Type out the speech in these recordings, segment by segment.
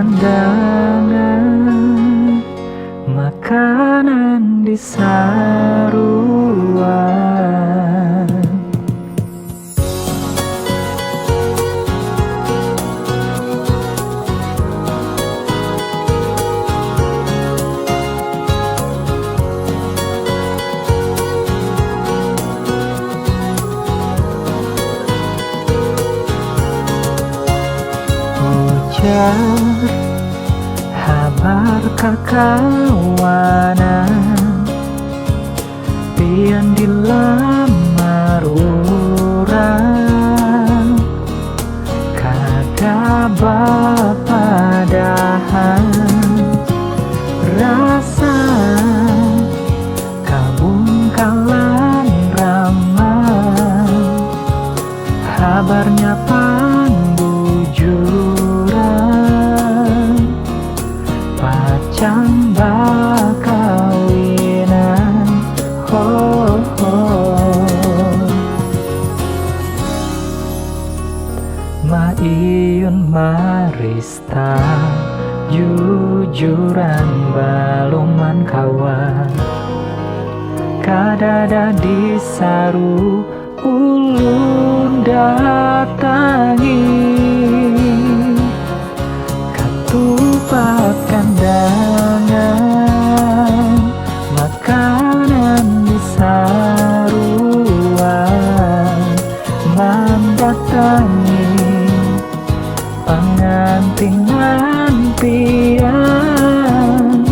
kandangan, makanan di saruan. Habar kakawanan pian dilamar urang, kada bapadahan rasa kabungkalan ramah, habarnya pacang bakawinan, Maiyun marista jujuran baluman kawan, kadada disaru ulun datangi, katupat kandangan, makanan di saruan, mendatangi pengantingan pian,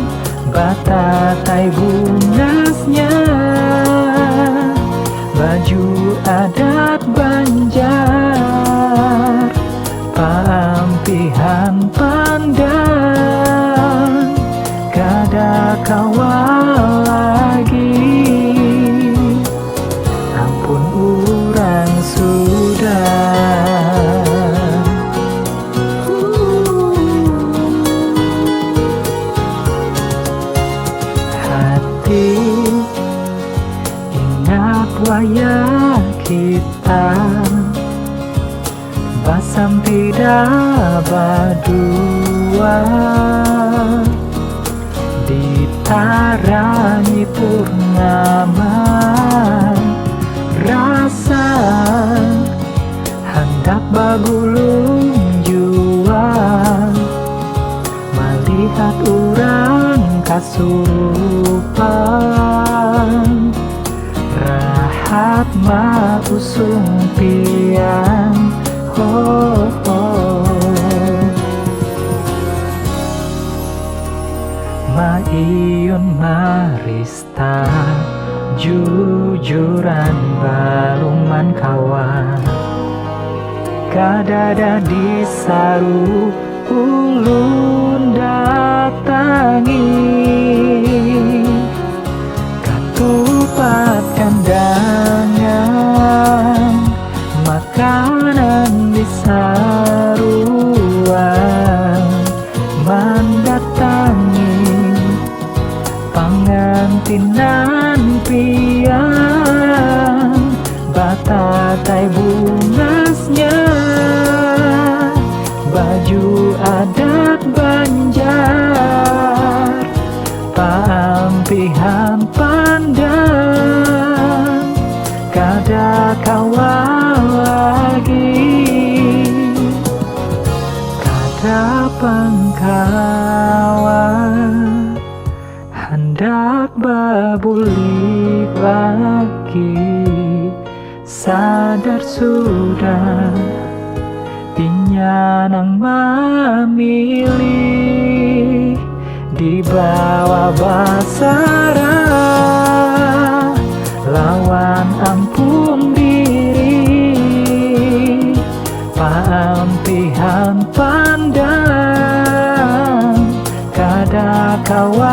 batatai bunasnya baju adat Banjar, pampihan pandang, kada kawal lagi, ampun urang sudah. Hati ingat wayah kita, basampida badua, ditarangi purnama, rasa hendak bagulung jua, melihat urang kasurupan, rahat ma usung pian, Maiyun marista jujuran baluman kawan, kadada disaru ulun datangi, katupat kandangan, makanan di saruan, mendatangi pengantinan pian, batatai bunasnya baju adat Banjar, pampihan pandang, kada kawal lagi, kada pangkawan, hendak babulik lagi, sadar sudah pinyanang memilih di bawah basara, lawan ampun diri, pampihan pandang, kada kawan